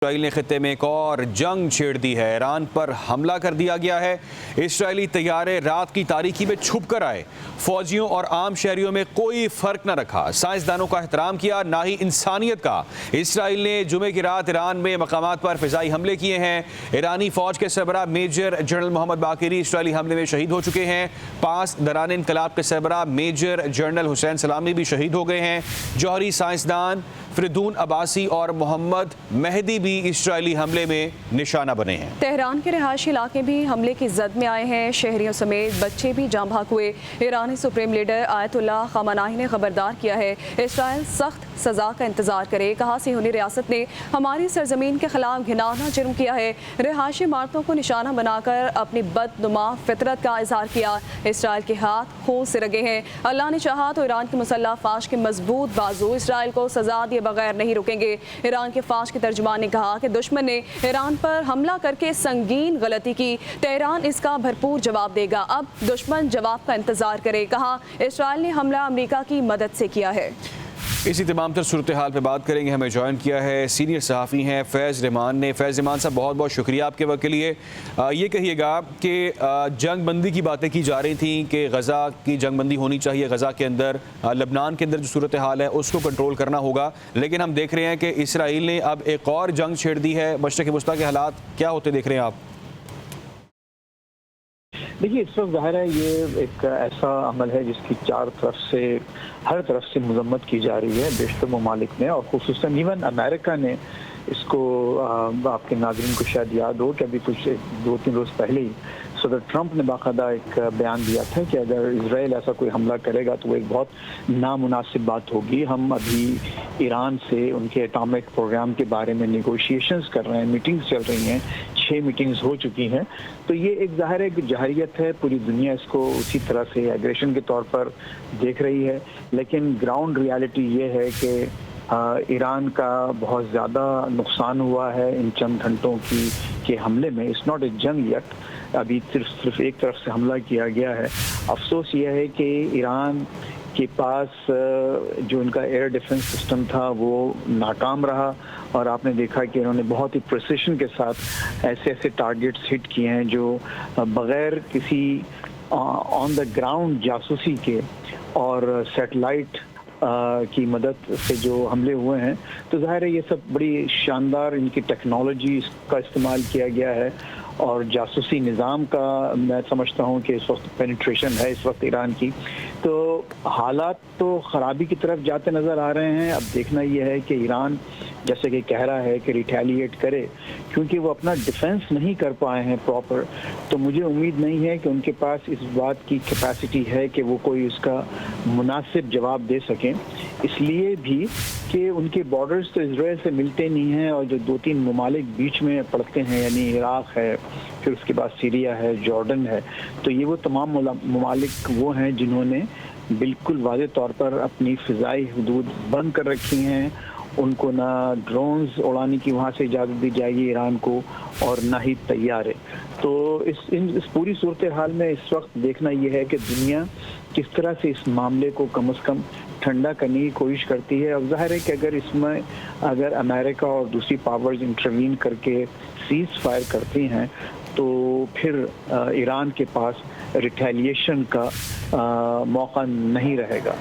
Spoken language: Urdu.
اسرائیل نے خطے میں ایک اور جنگ چھیڑ دی ہے۔ ایران پر حملہ کر دیا گیا ہے۔ اسرائیلی طیارے رات کی تاریکی میں چھپ کر آئے، فوجیوں اور عام شہریوں میں کوئی فرق نہ رکھا، سائنسدانوں کا احترام کیا، نہ ہی انسانیت کا۔ اسرائیل نے جمعے کی رات ایران میں مقامات پر فضائی حملے کیے ہیں۔ ایرانی فوج کے سربراہ میجر جنرل محمد باقری اسرائیلی حملے میں شہید ہو چکے ہیں۔ پاس دوران انقلاب کے سربراہ میجر جنرل حسین سلامی بھی شہید ہو گئے ہیں۔ جوہری سائنسدان فریدون عباسی اور محمد مہدی بھی اسرائیلی حملے میں نشانہ بنے ہیں۔ تہران کے رہائشی علاقے بھی حملے کی زد میں آئے ہیں، شہریوں سمیت بچے بھی جاں بحق ہوئے۔ ایرانی سپریم لیڈر آیت اللہ خامنائی نے خبردار کیا ہے، اسرائیل سخت سزا کا انتظار کرے۔ کہا صہیونی ریاست نے ہماری سرزمین کے خلاف گھناؤنا جرم کیا ہے، رہائشی عمارتوں کو نشانہ بنا کر اپنی بدنما فطرت کا اظہار کیا۔ اسرائیل کے ہاتھ خون سے رگے ہیں، اللہ نے چاہا تو ایران کی مسلح فوج کے مضبوط بازو اسرائیل کو سزا دیے بغیر نہیں رکیں گے۔ ایران کے فوج کے ترجمان نے کہا کہ دشمن نے ایران پر حملہ کر کے سنگین غلطی کی، تہران اس کا بھرپور جواب دے گا، اب دشمن جواب کا انتظار کرے۔ کہا اسرائیل نے حملہ امریکہ کی مدد سے کیا ہے۔ اسی تمام تر صورتحال پہ بات کریں گے۔ ہمیں جوائن کیا ہے سینئر صحافی ہیں فیض رحمان نے۔ فیض رحمان صاحب، بہت بہت شکریہ آپ کے وقت کے لیے۔ یہ کہیے گا کہ جنگ بندی کی باتیں کی جا رہی تھیں کہ غزہ کی جنگ بندی ہونی چاہیے، غزہ کے اندر، لبنان کے اندر جو صورتحال ہے اس کو کنٹرول کرنا ہوگا، لیکن ہم دیکھ رہے ہیں کہ اسرائیل نے اب ایک اور جنگ چھیڑ دی ہے۔ مشرق وسطیٰ کے حالات کیا ہوتے دیکھ رہے ہیں آپ؟ دیکھیے، اس وقت ظاہر ہے یہ ایک ایسا عمل ہے جس کی ہر طرف سے مذمت کی جا رہی ہے بیشتر ممالک نے، اور خصوصاً ایون امریکہ نے اس کو، آپ کے ناظرین کو شاید یاد ہو کہ ابھی کچھ 2-3 روز پہلے ہی صدر ٹرمپ نے باقاعدہ ایک بیان دیا تھا کہ اگر اسرائیل ایسا کوئی حملہ کرے گا تو وہ ایک بہت نامناسب بات ہوگی۔ ہم ابھی ایران سے ان کے اٹامک پروگرام کے بارے میں نیگوشیشنز کر رہے ہیں، میٹنگز چل رہی ہیں، 6 میٹنگز ہو چکی ہیں، تو یہ ایک ظاہر ایک جہریت ہے، پوری دنیا اس کو اسی طرح سے ایگریشن کے طور پر دیکھ رہی ہے، لیکن گراؤنڈ ریالٹی یہ ہے کہ ایران کا بہت زیادہ نقصان ہوا ہے ان چند گھنٹوں کے حملے میں۔ اٹس ناٹ اے جنگ یٹ، ابھی صرف ایک طرف سے حملہ کیا گیا ہے۔ افسوس یہ ہے کہ ایران کے پاس جو ان کا ایئر ڈیفنس سسٹم تھا وہ ناکام رہا، اور آپ نے دیکھا کہ انہوں نے بہت ہی پریسیشن کے ساتھ ایسے ٹارگیٹس ہٹ کیے ہیں جو بغیر کسی آن دا گراؤنڈ جاسوسی کے اور سیٹلائٹ کی مدد سے جو حملے ہوئے ہیں، تو ظاہر ہے یہ سب بڑی شاندار ان کی ٹیکنالوجی کا استعمال کیا گیا ہے، اور جاسوسی نظام کا میں سمجھتا ہوں کہ اس وقت پینیٹریشن ہے اس وقت ایران کی، تو حالات تو خرابی کی طرف جاتے نظر آ رہے ہیں۔ اب دیکھنا یہ ہے کہ ایران جیسے کہ کہہ رہا ہے کہ ریٹیلیٹ کرے، کیونکہ وہ اپنا ڈیفنس نہیں کر پائے ہیں پراپر، تو مجھے امید نہیں ہے کہ ان کے پاس اس بات کی کیپیسٹی ہے کہ وہ کوئی اس کا مناسب جواب دے سکیں، اس لیے بھی کہ ان کے بارڈرز تو اسرائیل سے ملتے نہیں ہیں، اور جو 2-3 ممالک بیچ میں پڑتے ہیں، یعنی عراق ہے، پھر اس کے بعد سیریا ہے، جارڈن ہے، تو یہ وہ تمام ممالک وہ ہیں جنہوں نے بالکل واضح طور پر اپنی فضائی حدود بند کر رکھی ہیں۔ ان کو نہ ڈرونز اڑانے کی وہاں سے اجازت دی جائے گی ایران کو، اور نہ ہی طیارے۔ تو اس پوری صورتحال میں اس وقت دیکھنا یہ ہے کہ دنیا کس طرح سے اس معاملے کو کم از کم ٹھنڈا کرنے کی کوشش کرتی ہے۔ اب ظاہر ہے کہ اگر امریکہ اور دوسری پاورز انٹروین کر کے سیز فائر کرتی ہیں تو پھر ایران کے پاس ریٹیلیشن کا موقع نہیں رہے گا۔